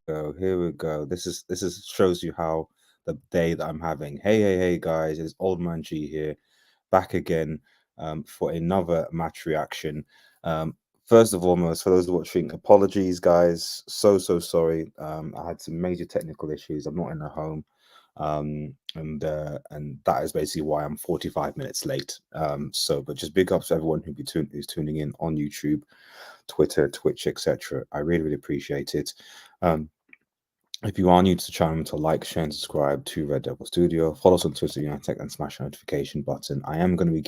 go. Here we go. This is shows you how the day that I'm having. Hey, guys! It's Old Man G here, back again for another match reaction. Um, First of all, most for those watching, apologies, guys. So sorry. I had some major technical issues. I'm not in the home, and that is basically why I'm 45 minutes late. But just big ups to everyone who's tuning in on YouTube, Twitter, Twitch, etc. I really appreciate it. Um, if you are new to the channel, to like, share, and subscribe to Red Devil Studio. Follow us on Twitter, Unitek, and smash the notification button. I am going to be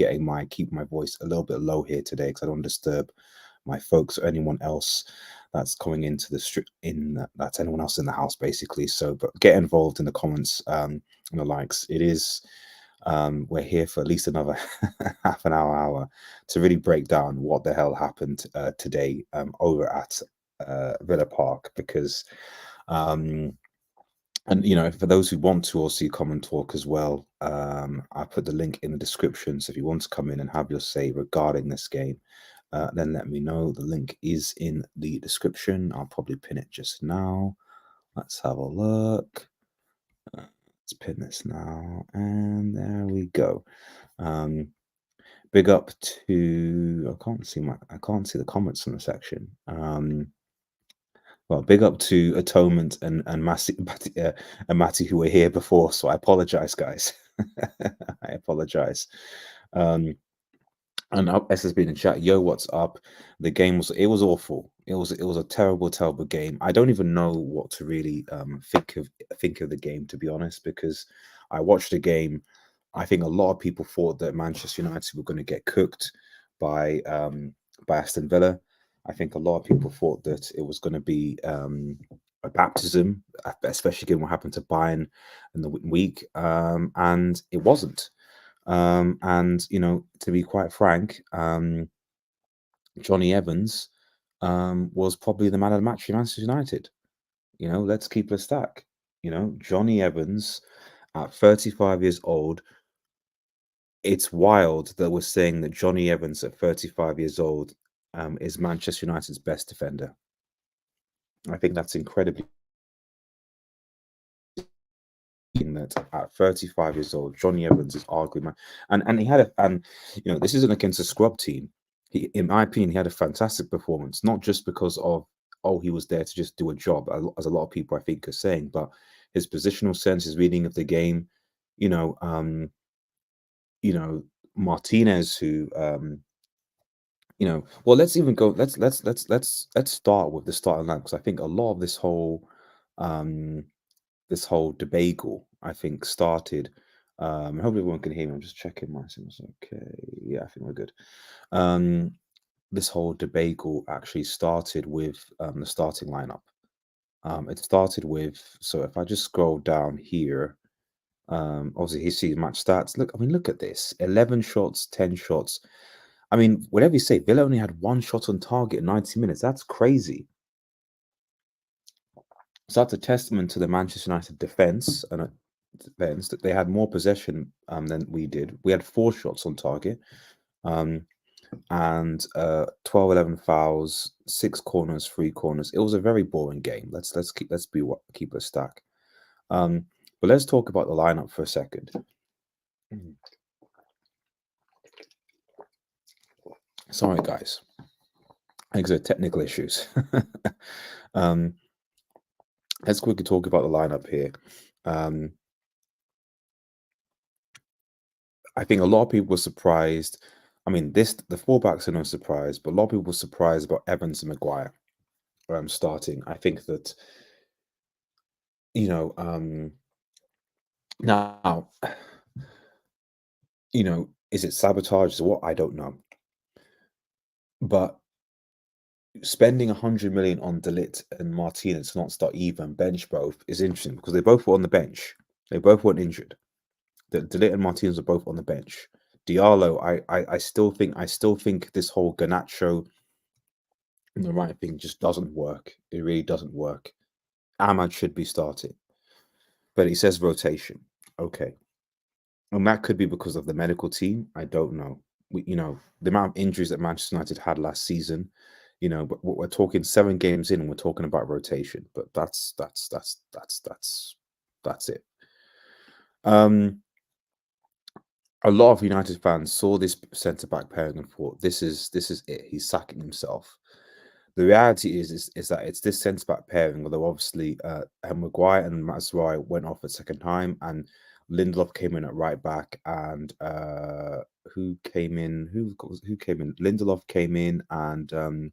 keep my voice a little bit low here today because I don't want to disturb my folks or anyone else that's coming into the street that's anyone else in the house basically. So, but get involved in the comments and the likes. We're here for at least another half an hour to really break down what the hell happened today over at Villa Park because. And for those who want to also come and talk as well, I put the link in the description. So if you want to come in and have your say regarding this game, then let me know. The link is in the description. I'll probably pin it just now. Let's have a look. Let's pin this now, and there we go. Big up to I can't see the comments in the section. Well, big up to Atonement and Matty who were here before, so I apologize, guys. I apologize. And SSB in the chat, yo, what's up? The game was awful. It was a terrible game. I don't even know what to really think of the game, to be honest, because I watched the game. I think a lot of people thought that Manchester United were going to get cooked by Aston Villa. I think a lot of people thought that it was going to be a baptism, especially given what happened to Bayern in the week, and it wasn't. And to be quite frank, Johnny Evans was probably the man of the match for Manchester United. Let's keep a stack. Johnny Evans at 35 years old. It's wild that we're saying that Johnny Evans at 35 years old is Manchester United's best defender. I think that's incredibly that at 35 years old, Johnny Evans is arguably and he had this isn't against a scrub team. In my opinion, he had a fantastic performance, not just because of he was there to just do a job, as a lot of people I think are saying, but his positional sense, his reading of the game, Martinez, who well, let's even go. Let's start with the starting line because I think a lot of this whole debacle, I think, started. Hopefully everyone can hear me. I'm just checking my signals. Okay, yeah, I think we're good. This whole debacle actually started with the starting lineup. It started with, so if I just scroll down here, obviously he sees match stats. Look at this: 11 shots, 10 shots. I mean, whatever you say, Villa only had one shot on target in 90 minutes. That's crazy. So that's a testament to the Manchester United defense that they had more possession than we did. We had 4 shots on target, and 12, 11 fouls, 6 corners, 3 corners. It was a very boring game. Keep a stack. But let's talk about the lineup for a second. Sorry, guys. I think there are technical issues. Let's quickly talk about the lineup here. I think a lot of people were surprised. I mean, the fullbacks are no surprise, but a lot of people were surprised about Evans and Maguire starting. I think that, now, is it sabotage? Is what? I don't know. But spending 100 million on De Ligt and Martinez to not start even bench both is interesting because they both were on the bench. They both weren't injured. De Ligt and Martinez are both on the bench. Diallo, I still think this whole Garnacho the right thing just doesn't work. It really doesn't work. Ahmad should be starting, but he says rotation. Okay, and that could be because of the medical team. I don't know. The amount of injuries that Manchester United had last season, You know, but we're talking 7 games in, and we're talking about rotation. But that's it. A lot of United fans saw this centre back pairing and thought, this is it. He's sacking himself. The reality is that it's this centre back pairing. Although obviously, Maguire and Mazraoui went off a second time, and Lindelof came in at right back, and who came in? Who came in? Lindelof came in, and a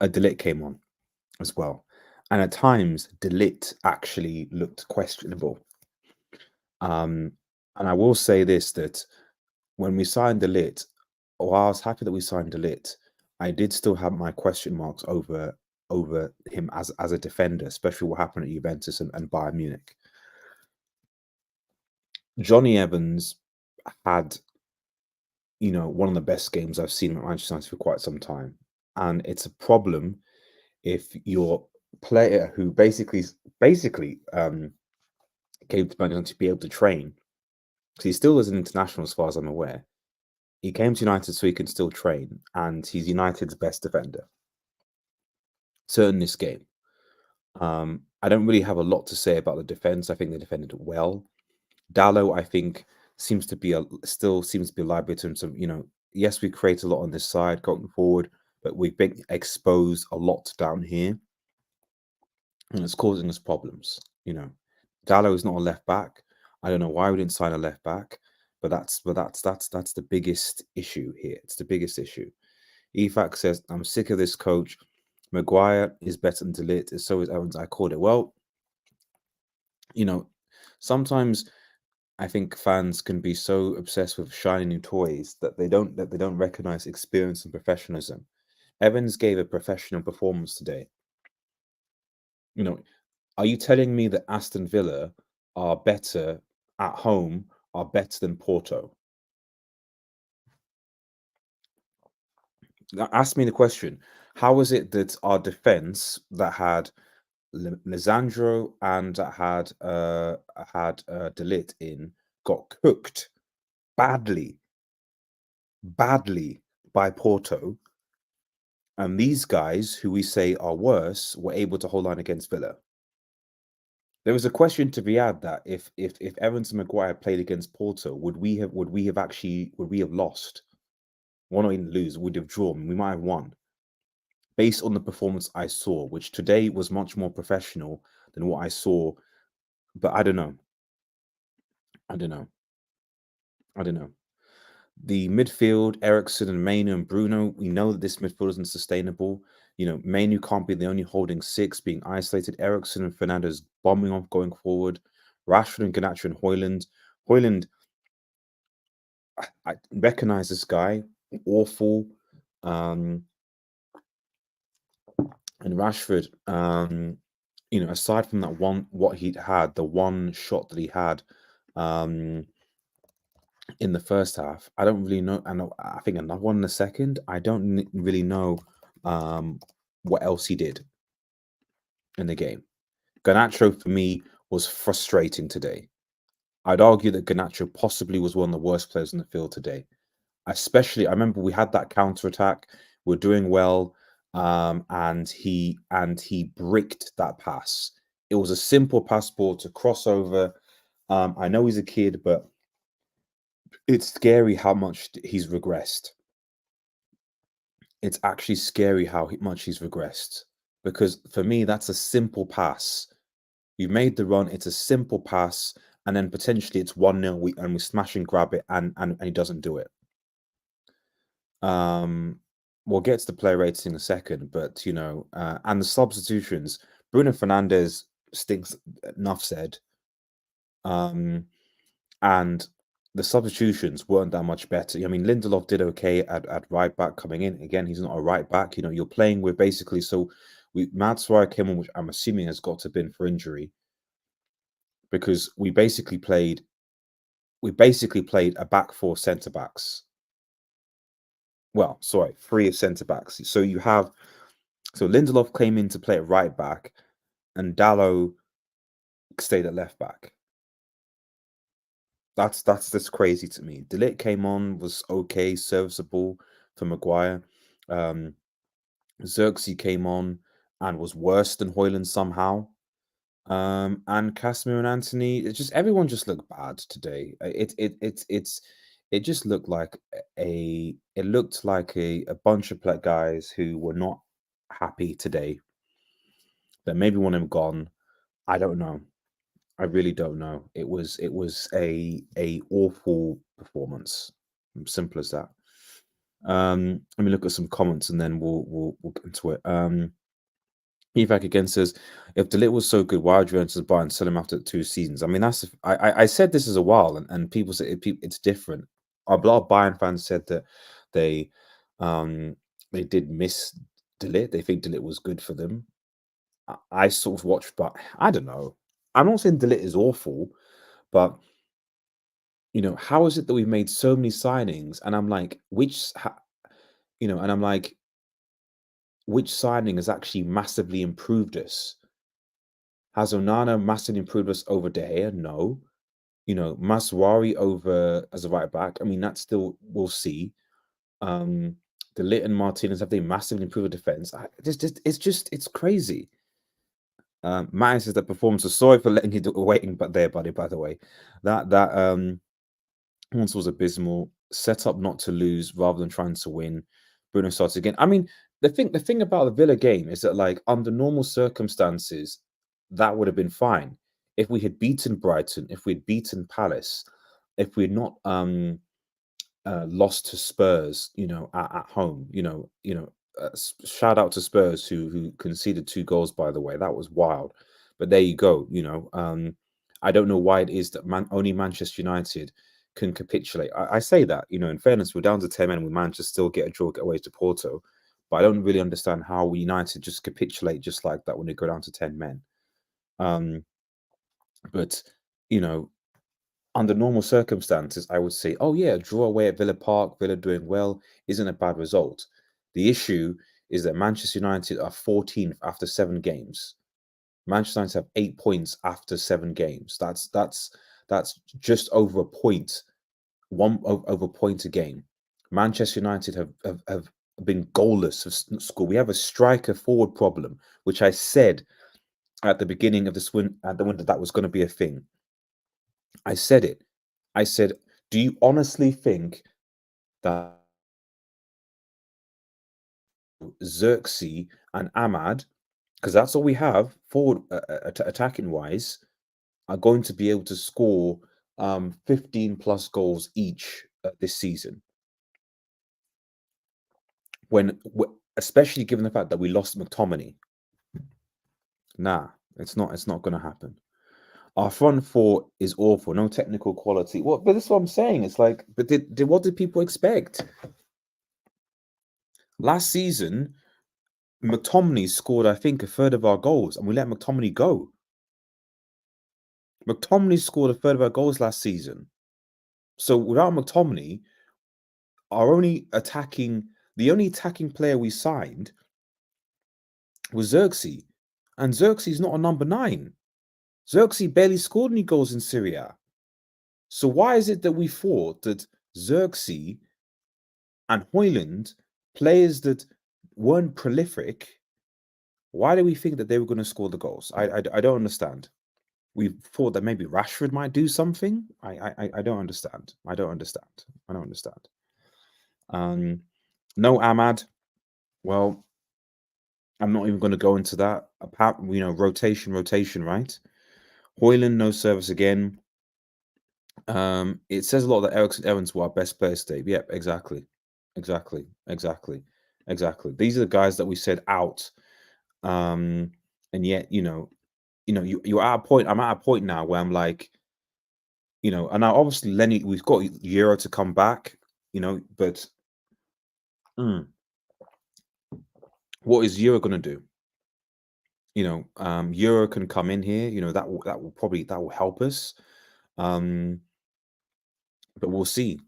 De Ligt came on as well. And at times, De Ligt actually looked questionable. And I will say this, that when we signed De Ligt, while I was happy that we signed De Ligt, I did still have my question marks over him as a defender, especially what happened at Juventus and Bayern Munich. Johnny Evans had, you know, one of the best games I've seen at Manchester United for quite some time. And it's a problem if your player who basically came to Man United to be able to train, because he still is an international as far as I'm aware. He came to United so he can still train, and he's United's best defender. Certainly this game. I don't really have a lot to say about the defense. I think they defended it well. Dallo, I think, still seems to be a liability in terms of, you know, yes, we create a lot on this side going forward, but we've been exposed a lot down here, and it's causing us problems. You know, Dallo is not a left back. I don't know why we didn't sign a left back, but that's the biggest issue here. It's the biggest issue. EFAC says, I'm sick of this coach. Maguire is better than De Ligt, so is Evans. I called it. Well, you know, sometimes I think fans can be so obsessed with shiny new toys that they don't recognize experience and professionalism. Evans gave a professional performance today. You know, are you telling me that Aston Villa are better at home, are better than Porto? Now, ask me the question. How is it that our defense that had Lisandro and that had De Ligt in got cooked badly by Porto, and these guys who we say are worse were able to hold on against Villa? There was a question to be had that if Evans and Maguire played against Porto, would we have lost? Well, not even lose, would have drawn. We might have won, based on the performance I saw, which today was much more professional than what I saw. But I don't know. I don't know. I don't know. The midfield, Eriksen and Mainu and Bruno, we know that this midfield isn't sustainable. You know, Mainu can't be the only holding six, being isolated. Eriksen and Fernandes bombing off going forward. Rashford and Garnacho and Højlund, I recognize this guy, awful. And Rashford, you know, aside from that the one shot that he had, in the first half, I don't really know. I think another one in the second. I don't really know what else he did in the game. Garnacho for me was frustrating today. I'd argue that Garnacho possibly was one of the worst players in the field today. Especially, I remember we had that counter attack. We're doing well, and he bricked that pass. It was a simple pass ball to cross over. I know he's a kid, but it's scary how much he's regressed. It's actually scary how much he's regressed, because for me, that's a simple pass. You've made the run, it's a simple pass, and then potentially it's 1-0, and we smash and grab it, and he doesn't do it. We'll get to the player rating in a second, but you know, and the substitutions, Bruno Fernandes stinks, enough said. And the substitutions weren't that much better. I mean, Lindelof did okay at right back coming in. Again, he's not a right back. You know, you're playing with basically, so Mazraoui came on, which I'm assuming has got to have been for injury, because we basically played a back four centre backs. Well, sorry, 3 of centre backs. So Lindelof came in to play at right back, and Dallo stayed at left back. That's just crazy to me. De Ligt came on, was okay, serviceable for Maguire. Xerxes came on and was worse than Hoyland somehow. And Casemiro and Anthony, it's just everyone just looked bad today. It just looked like a bunch of guys who were not happy today. That maybe want him gone. I don't know. I really don't know. It was a awful performance. Simple as that. Let me look at some comments and then we'll get into it. Evac again says, if De Ligt was so good, why would you enter the buy and sell him after 2 seasons? I mean, I said this is a while, and people say it's different. A lot of Bayern fans said that they they did miss De Ligt. They think De Ligt was good for them. I sort of watched, but I don't know. I'm not saying De Ligt is awful, but how is it that we've made so many signings? And I'm like, and I'm like, which signing has actually massively improved us? Has Onana massively improved us over De Gea? No. Maswari over as a right back. I mean, that's still we'll see. De Ligt and Martinez, have they massively improved the defense? It's crazy. Matt says that performance was sorry for letting you do waiting, but there, buddy. By the way, that once was abysmal. Set up not to lose rather than trying to win. Bruno starts again. I mean, the thing about the Villa game is that, like, under normal circumstances, that would have been fine. If we had beaten Brighton, if we'd beaten Palace, if we'd not lost to Spurs, at home, shout out to Spurs who conceded 2 goals, by the way. That was wild. But there you go. I don't know why it is that only Manchester United can capitulate. I say that, in fairness, we're down to 10 men. We managed to still get a draw, get away to Porto. But I don't really understand how United just capitulate just like that when they go down to 10 men. But, under normal circumstances, I would say, oh yeah, draw away at Villa Park, Villa doing well, isn't a bad result. The issue is that Manchester United are 14th after 7 games. Manchester United have 8 points after 7 games. That's just over a point, over a point a game. Manchester United have been goalless, have scored. We have a striker forward problem, which I said at the beginning of this at the winter that was going to be a thing. I said it. I said, do you honestly think that Xerxes and Ahmad, because that's all we have forward attacking wise, are going to be able to score 15 plus goals each this season? Especially given the fact that we lost McTominay. Nah, it's not going to happen. Our front four is awful. No technical quality. Well, but that's what I'm saying. It's like, but what did people expect? Last season, McTominay scored, I think, a third of our goals, and we let McTominay go. McTominay scored a third of our goals last season. So without McTominay, the only attacking player we signed was Xerxes. And Xerxes is not a number 9. Xerxes barely scored any goals in Serie A. So why is it that we thought that Xerxes and Hoyland, players that weren't prolific, why do we think that they were going to score the goals? I don't understand. We thought that maybe Rashford might do something. I don't understand. I don't understand. No Ahmad. Well, I'm not even going to go into that. Apart, rotation, right? Hoyland, no service again. It says a lot that Ericsson Evans were our best players today. Yep, exactly. These are the guys that we said out. And yet, you're at a point. I'm at a point now where I'm like, and now obviously Lenny, we've got Euro to come back, but what is Euro going to do? Euro can come in here. That will help us. But we'll see.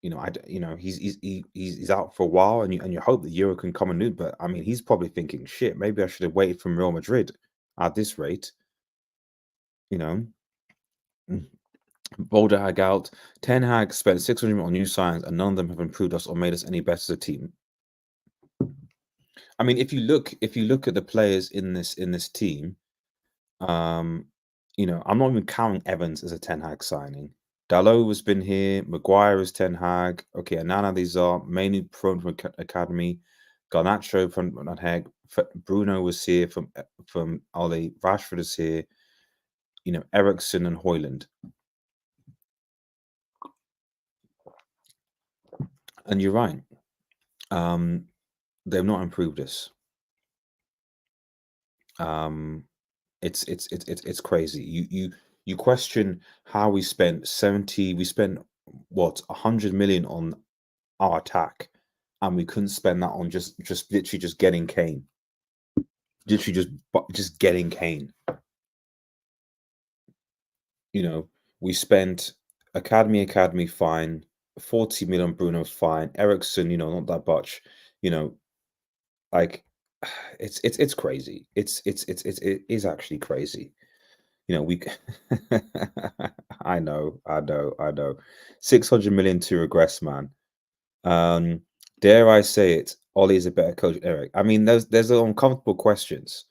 He's out for a while, and you hope that Euro can come and do. But I mean, he's probably thinking, shit, maybe I should have waited from Real Madrid at this rate. Boulder Hag out. Ten Hag spent 600 million on new signs, and none of them have improved us or made us any better as a team. I mean, if you look at the players in this team, you know, I'm not even counting Evans as a Ten Hag signing. Dalot has been here. Maguire is Ten Hag. Okay, and none of these are mainly from academy. Garnacho from Ten Hag. Bruno was here from Ole. Rashford is here. You know, Ericsson and Hoyland. And you're right. They've not improved us. It's crazy. You question how we spent 70. We spent what 100 million on our attack, and we couldn't spend that on just literally just getting Kane. Literally just getting Kane. You know, we spent academy fine. 40 million Bruno fine. Ericsson, you know, not that much. You know, like it's crazy. It is actually crazy. You know, we I know. 600 million to regress, man. Dare I say it, Ollie is a better coach than Erik. I mean, there's uncomfortable questions.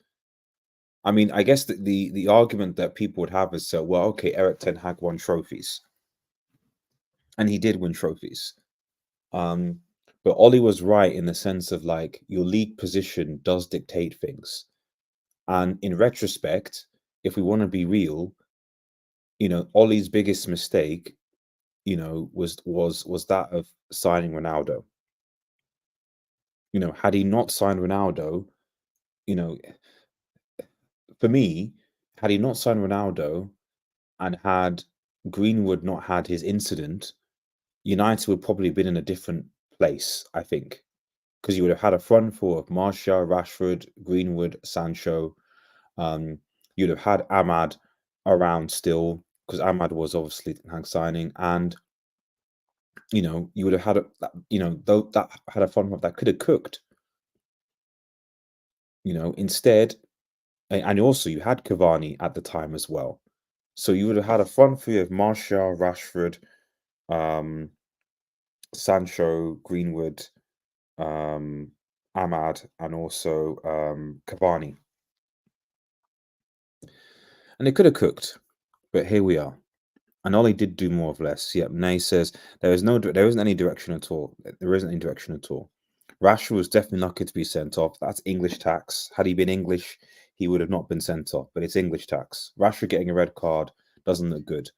I mean, I guess the argument that people would have is so, well, okay, Erik Ten Hag won trophies. And he did win trophies. But Ollie was right in the sense of like your league position does dictate things. And in retrospect, if we want to be real, you know, Ollie's biggest mistake, you know, was that of signing Ronaldo. You know, had he not signed Ronaldo, you know, for me, had he not signed Ronaldo and had Greenwood not had his incident, United would probably have been in a different place, I think, because you would have had a front four of Martial, Rashford, Greenwood, Sancho. You'd have had Ahmad around still because Ahmad was obviously signing, and you know you would have had you know though that had a front four that could have cooked. You know, instead, and also you had Cavani at the time as well, so you would have had a front three of Martial, Rashford, um, Sancho, Greenwood, Ahmad, and also Cavani. And it could have cooked, but here we are. And Ollie did do more of less. Yep. Nay says there isn't any direction at all. There isn't any direction at all. Rashford was definitely lucky to be sent off. That's English tax. Had he been English, he would have not been sent off. But it's English tax. Rashford getting a red card doesn't look good.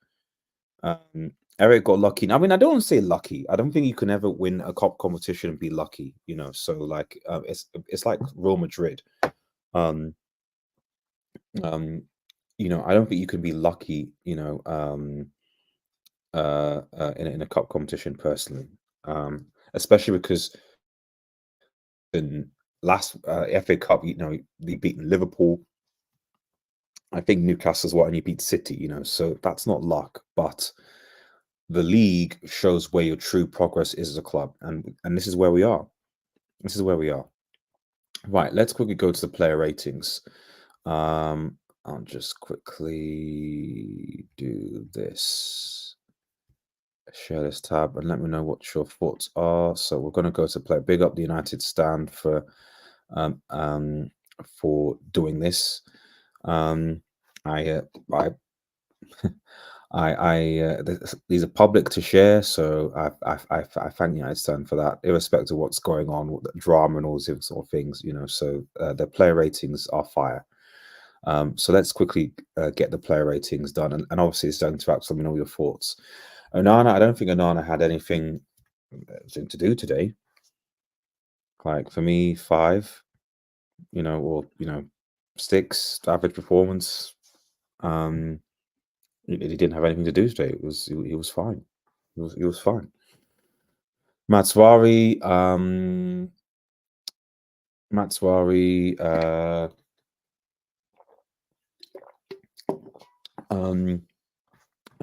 Erik got lucky. I mean, I don't want to say lucky. I don't think you can ever win a cup competition and be lucky. You know, so like it's like Real Madrid. You know, I don't think you can be lucky, you know, in a cup competition personally, especially because in last FA Cup, you know, they beaten Liverpool. I think Newcastle's what, and you beat City, you know, so that's not luck, but the league shows where your true progress is as a club, and this is where we are. This is where we are. Right, let's quickly go to the player ratings. I'll just quickly do this. Share this tab and let me know what your thoughts are. So we're going to go to play. Big up the United stand for doing this. These are public to share, so I thank United stand for that, irrespective of what's going on with the drama and all these sort of things, you know. So the player ratings are fire. So let's quickly get the player ratings done, and obviously it's done to let me know your thoughts. Onana, I don't think Onana had anything to do today. Like for me, 5, you know, or 6 average performance. He didn't have anything to do today. He was fine. He was fine. Matswari, I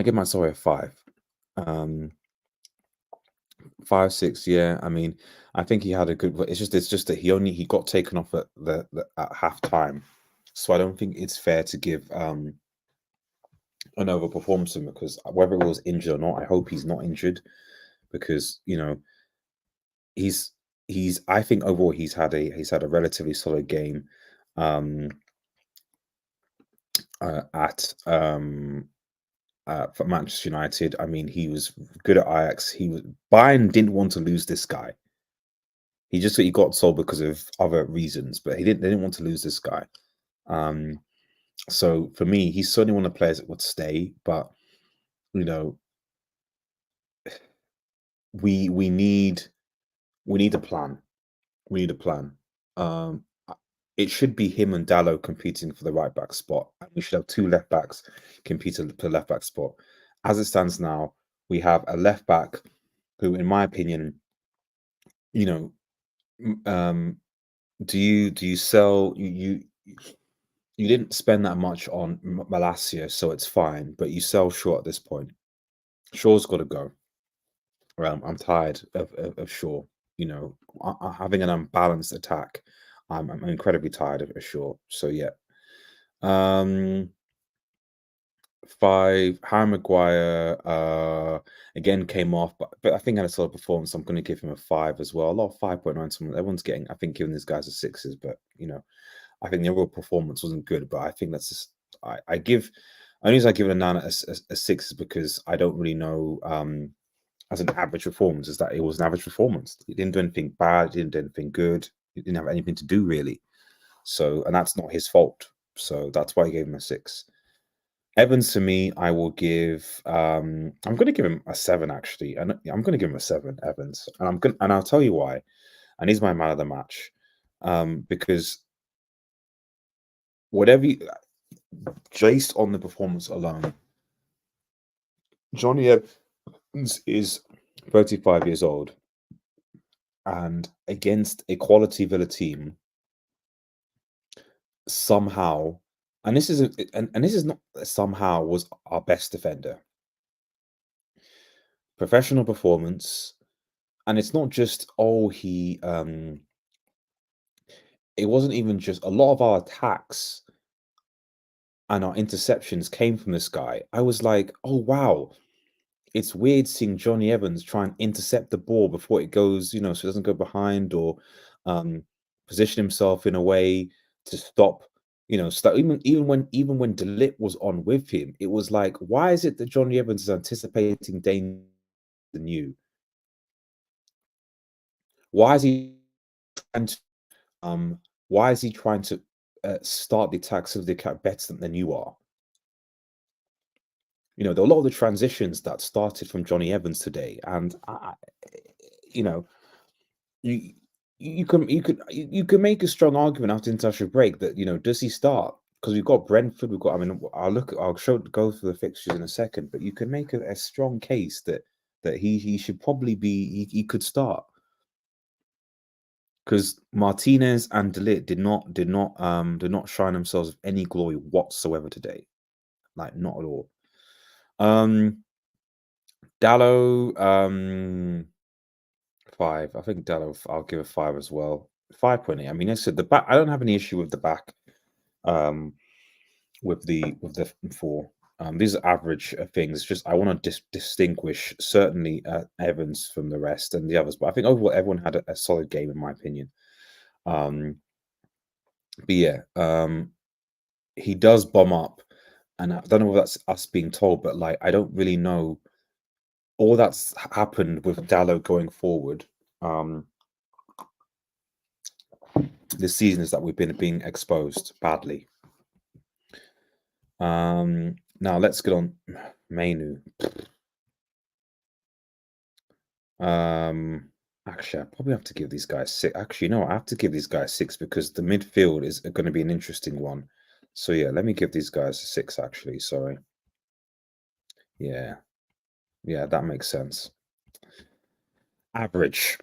give Matswari a 5. 5, 6, yeah. I mean, I think he had a good. It's just that he got taken off at half time, so I don't think it's fair to give and overperforms him, because whether it was injured or not, I hope he's not injured, because he's I think overall he's had a relatively solid game um at for Manchester United. I mean, he was good at Ajax. Bayern didn't want to lose this guy. He got sold because of other reasons, but they didn't want to lose this guy. So for me, he's certainly one of the players that would stay, but you know, we need a plan. We need a plan. It should be him and Dallo competing for the right back spot. And we should have two left backs competing for the left back spot. As it stands now, we have a left back who, in my opinion, you know, do you sell you didn't spend that much on Malacia, so it's fine, but you sell Shaw at this point. Shaw's got to go. I'm tired of Shaw. Having an unbalanced attack. I'm incredibly tired of Shaw. So yeah. 5. Harry Maguire again came off, but I think had a solid performance. I'm going to give him a 5 as well. A lot of 5.9. Everyone's getting, I think, giving these guys a 6s, but I think the overall performance wasn't good. But I think that's just I give. Only reason I give it a 9 a 6 is because I don't really know as an average performance is that it was an average performance. He didn't do anything bad. He didn't do anything good. He didn't have anything to do really. So, and that's not his fault. So that's why I gave him a 6. Evans, to me, I will give. I'm going to give him a 7 actually, and I'm going to give him a 7, Evans, and I'll tell you why. And he's my man of the match, because whatever, based on the performance alone, Johnny Evans is 35 years old, and against a quality Villa team, somehow, and this is not somehow, was our best defender. Professional performance, and it's not just it wasn't even just a lot of our attacks and our interceptions came from this guy. I was like, oh wow, it's weird seeing Johnny Evans try and intercept the ball before it goes, so it doesn't go behind, or position himself in a way to stop, even when De Ligt was on with him, it was like, why is it that Johnny Evans is anticipating danger than you? Why is he trying to start the attacks of the attack better than you are? There are a lot of the transitions that started from Johnny Evans today, and you can make a strong argument after international break that does he start? Because we've got Brentford, I'll go through the fixtures in a second, but you can make a strong case that he should probably he could start, because Martinez and De Ligt did not shine themselves with any glory whatsoever today, like not at all. Dallo, 5. I think Dallo, I'll give a 5 as well. 5.8. I mean, I said the back. I don't have any issue with the back. With the 4. These are average things. Just I want to distinguish certainly Evans from the rest and the others. But I think overall everyone had a solid game in my opinion. But yeah, he does bomb up, and I don't know if that's us being told, but like I don't really know. All that's happened with Dallo going forward this season is that we've been being exposed badly. Now let's get on Mainu. Actually, I probably have to give these guys 6. Actually, no, I have to give these guys 6 because the midfield is going to be an interesting one. So yeah, let me give these guys a 6. Actually, sorry. Yeah, that makes sense. Average.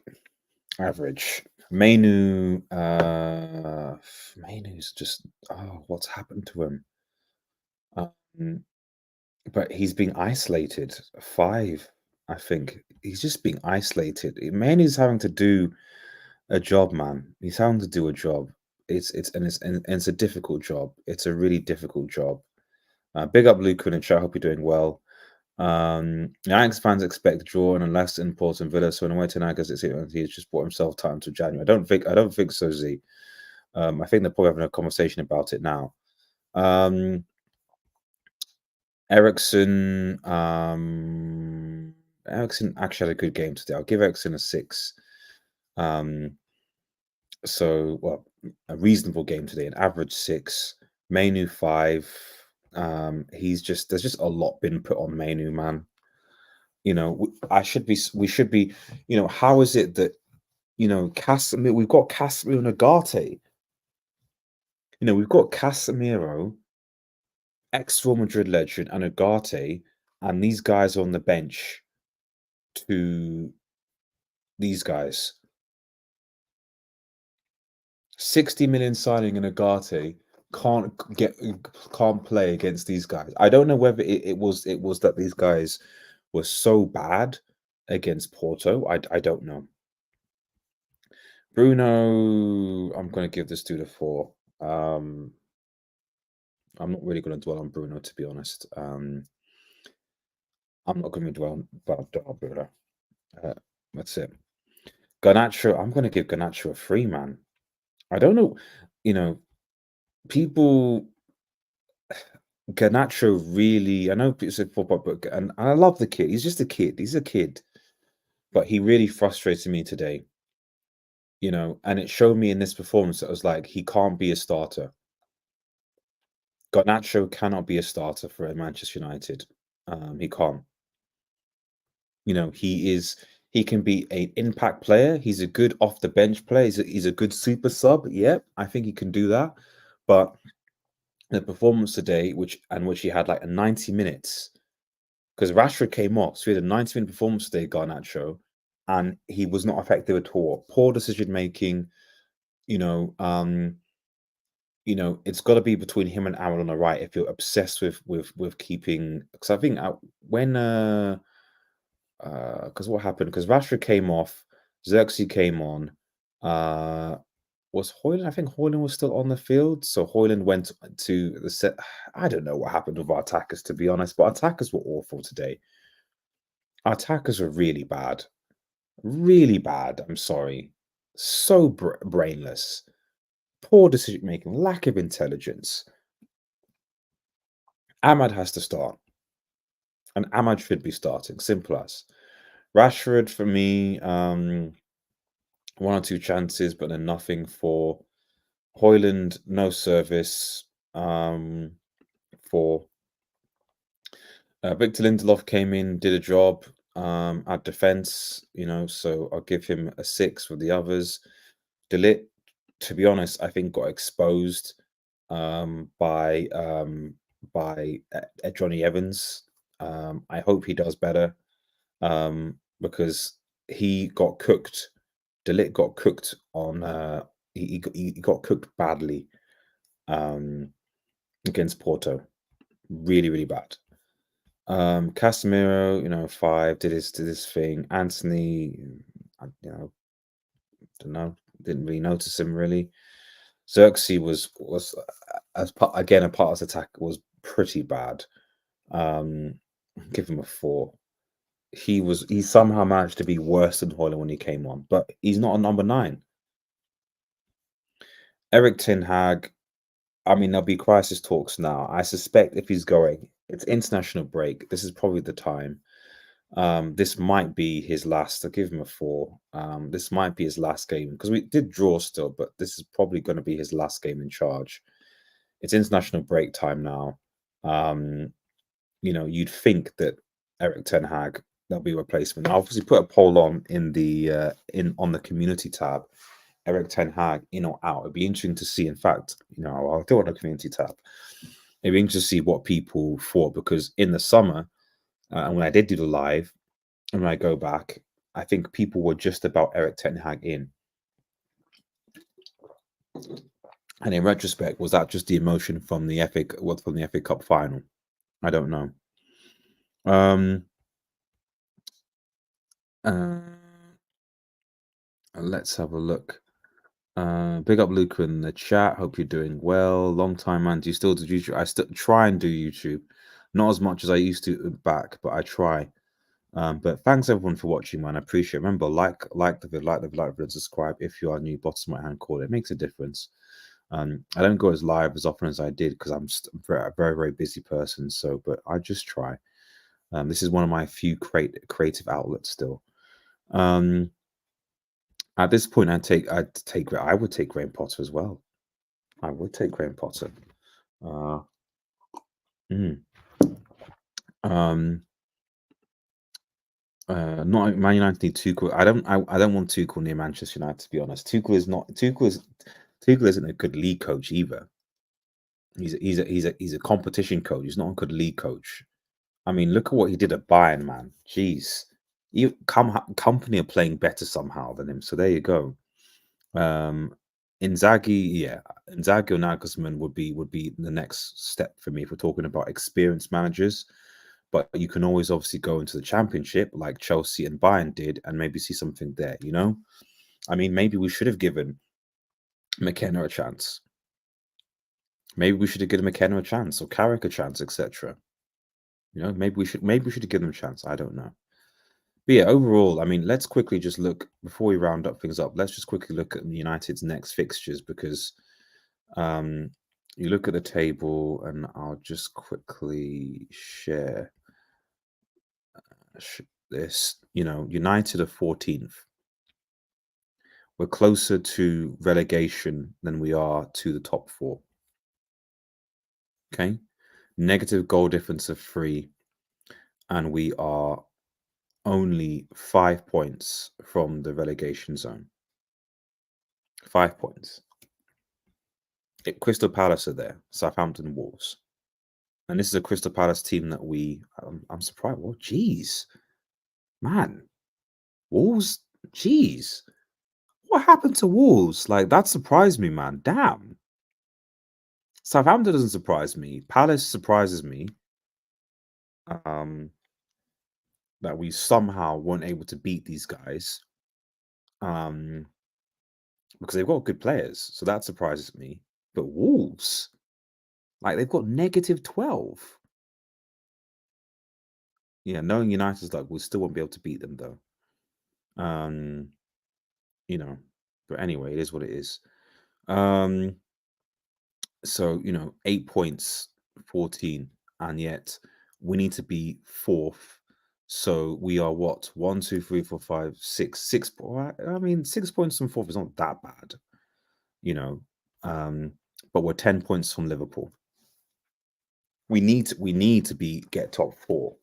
Mainu's just what's happened to him? But he's being isolated. 5, I think. He's just being isolated. Mainu's having to do a job, man. He's having to do a job. It's a difficult job. It's a really difficult job. Big up Luca in the chat. Hope you're doing well. Ajax fans expect a draw and a less important Villa. So in a way, Tanagas, he's just bought himself time to January. I don't think so, Z. I think they're probably having a conversation about it now. Ericsson actually had a good game today. I'll give Ericsson a 6. So well, a reasonable game today, an average 6. Mainu 5. There's just a lot been put on Mainu, man. You know, we should be, you know, how is it that, you know, Casemiro, we've got Casemiro and Agate. You know, we've got Casemiro, ex-Real Madrid legend, and Agate, and these guys on the bench to these guys. 60 million signing and Agate can't play against these guys. I don't know whether it was that these guys were so bad against Porto. I don't know. Bruno, I'm going to give this dude a 4. I'm not really going to dwell on Bruno, to be honest. I'm not going to dwell about Bruno. That's it. Garnacho, I'm going to give Garnacho a 3, man. I don't know, you know, people. Garnacho really, I know it's a football, but and I love the kid. He's just a kid. He's a kid, but he really frustrated me today. You know, and it showed me in this performance that I was like, he can't be a starter. Garnacho cannot be a starter for Manchester United. He can't. You know, he can be an impact player. He's a good off the bench player. He's a good super sub. Yep, I think he can do that. But the performance today, which he had like a 90 minutes, because Rashford came off, so he had a 90-minute performance today, Garnacho, and he was not effective at all. Poor decision making. You know, it's got to be between him and Aaron on the right if you're obsessed with keeping. Because I think when because what happened? Because Rashford came off, Xerxes came on. Was Hoyland? I think Hoyland was still on the field, so Hoyland went to the set. I don't know what happened with our attackers, to be honest, but our attackers were awful today. Our attackers were really bad, really bad. I'm sorry, so brainless, poor decision making, lack of intelligence. Ahmad has to start, and Ahmad should be starting. Simple as. Rashford for me, 1 or 2 chances, but then nothing for Hoyland. No service. For Victor Lindelof came in, did a job at defense, you know, so I'll give him a 6 with the others. De Ligt, to be honest, I think got exposed by Johnny Evans. I hope he does better because he got cooked. De Ligt got cooked on. He got cooked badly against Porto. Really, really bad. Casemiro, you know, 5 did his thing. Anthony, you know, don't know, didn't really notice him really. Xerxes was as part again a part of his attack was pretty bad. Give him a 4. He somehow managed to be worse than Hoyland when he came on, but he's not a number 9. Erik ten Hag, I mean, there'll be crisis talks now. I suspect if he's going, it's international break. This is probably the time. This might be his last. I'll give him a 4. This might be his last game because we did draw still, but this is probably going to be his last game in charge. It's international break time now. You know, you'd think that Erik ten Hag there'll be a replacement. I'll obviously put a poll on in the on the community tab. Erik ten Hag, in or out. It'd be interesting to see. In fact, you know, I'll do it on the community tab. It'd be interesting to see what people thought because in the summer, and when I did do the live, and when I go back, I think people were just about Erik ten Hag in. And in retrospect, was that just the emotion from the FA Cup final? I don't know. Let's have a look. Big up Luca in the chat. Hope you're doing well. Long time, man. Do you still do YouTube? I still try and do YouTube, not as much as I used to back, but I try. But thanks everyone for watching, man. I appreciate it. Remember, like the video, like the video, and subscribe if you are new. Bottom right hand corner, it makes a difference. I don't go as live as often as I did because I'm a very, very busy person. So, but I just try. This is one of my few creative outlets still. At this point, I would take Graham Potter as well. I would take Graham Potter. Not Man United need Tuchel. I don't want Tuchel near Manchester United, to be honest. Tuchel isn't a good league coach either. He's a competition coach. He's not a good league coach. I mean, look at what he did at Bayern, man. Jeez, company are playing better somehow than him. So there you go. Inzaghi or Nagelsmann would be the next step for me if we're talking about experienced managers. But you can always obviously go into the Championship like Chelsea and Bayern did and maybe see something there, you know? I mean, maybe we should have given McKenna a chance. Maybe we should have given McKenna a chance or Carrick a chance, etc. You know, maybe we should have given them a chance. I don't know. But yeah, overall, I mean, let's quickly just look before we round up things up. Let's just quickly look at United's next fixtures because you look at the table, and I'll just quickly share this. You know, United are 14th. We're closer to relegation than we are to the top 4. Okay, negative goal difference of 3, and we are only 5 points from the relegation zone. 5 points. Crystal Palace are there, Southampton, Wolves. And this is a Crystal Palace team that I'm surprised. Well, geez, man, Wolves, geez, what happened to Wolves? Like, that surprised me, man. Damn. Southampton doesn't surprise me. Palace surprises me. That we somehow weren't able to beat these guys. Because they've got good players. So that surprises me. But Wolves, like, they've got negative 12. Yeah, knowing United's luck, we still won't be able to beat them though. You know, but anyway, it is what it is. So, you know, 8 points, 14, and yet we need to be 4th. So we are what? 1, 2, 3, 4, 5, 6. 6. I mean, 6 points from 4th is not that bad, you know. But we're 10 points from Liverpool. We need to get top 4,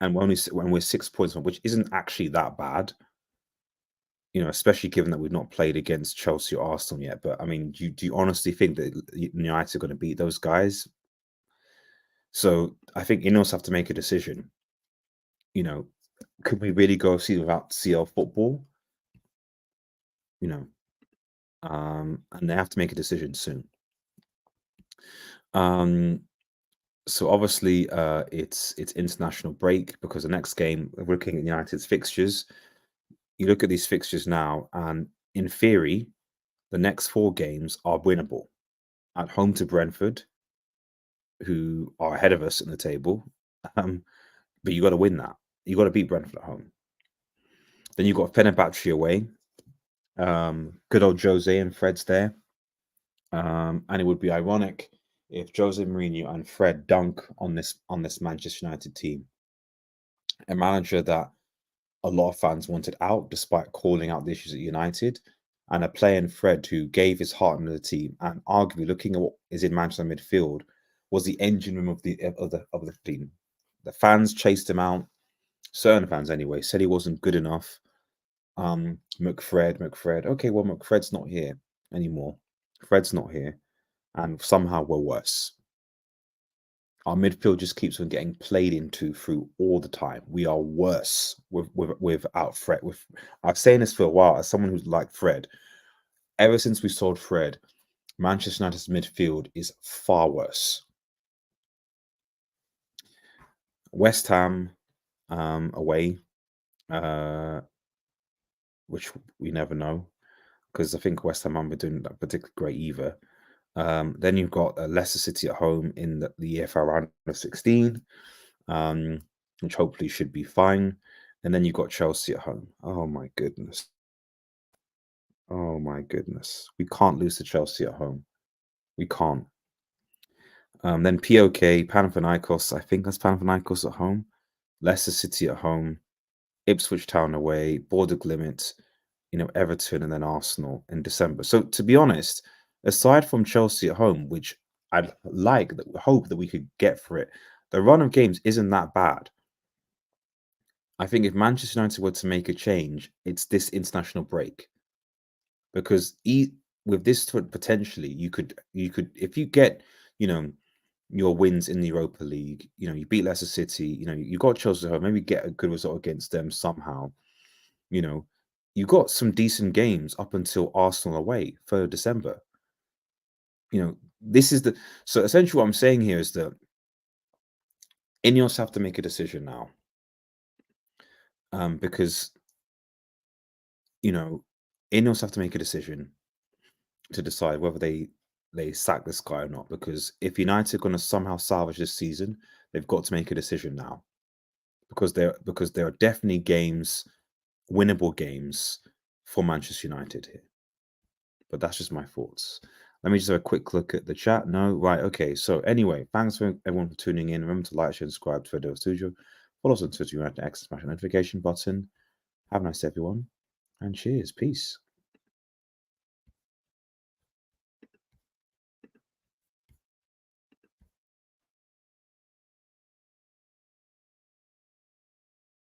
and when we're 6 points from, which isn't actually that bad. You know, especially given that we've not played against Chelsea or Arsenal yet. But I mean, do you honestly think that United are going to beat those guys? So I think Ineos have to make a decision. You know, could we really go see without CL football? You know, and they have to make a decision soon. So obviously, it's international break because the next game, we're looking at United's fixtures. You look at these fixtures now, and in theory, the next 4 games are winnable. At home to Brentford, who are ahead of us in the table, but you got to win that. You got to beat Brentford at home. Then you got Fenerbahce away. Good old Jose and Fred's there, and it would be ironic if Jose Mourinho and Fred dunk on this Manchester United team, a manager that a lot of fans wanted out despite calling out the issues at United, and a player in Fred who gave his heart into the team, and arguably looking at what is in Manchester midfield, was the engine room of the team. The fans chased him out. Certain fans, anyway, said he wasn't good enough. McFred. Okay, well, McFred's not here anymore. Fred's not here, and somehow we're worse. Our midfield just keeps on getting played into through all the time. We are worse without Fred. I've saying this for a while as someone who's like Fred. Ever since we sold Fred, Manchester United's midfield is far worse. West Ham away, which we never know. because I think West Ham aren't doing that particularly great either. Then you've got Leicester City at home in the EFL round of 16, which hopefully should be fine. And then you've got Chelsea at home. Oh my goodness. Oh my goodness. We can't lose to Chelsea at home. We can't. Then POK, Panathinaikos, I think that's Panathinaikos at home. Leicester City at home. Ipswich Town away. Border Glimt, Everton, and then Arsenal in December. So to be honest, aside from Chelsea at home, which I'd hope that we could get for it, the run of games isn't that bad. I think if Manchester United were to make a change, it's this international break. Because with this potentially, you could if you get, your wins in the Europa League, you beat Leicester City, you got Chelsea at home, maybe get a good result against them somehow. You got some decent games up until Arsenal away, 3rd December. This is so essentially what I'm saying here is that Ineos have to make a decision now. Because, Ineos have to make a decision to decide whether they sack this guy or not. Because if United are going to somehow salvage this season, they've got to make a decision now. Because there are definitely winnable games for Manchester United here. But that's just my thoughts. Let me just have a quick look at the chat. No, right, okay. So anyway, thanks for everyone for tuning in. Remember to like, share, and subscribe to Video Studio. Follow us on Twitter, United X, smash the notification button. Have a nice day, everyone, and cheers. Peace.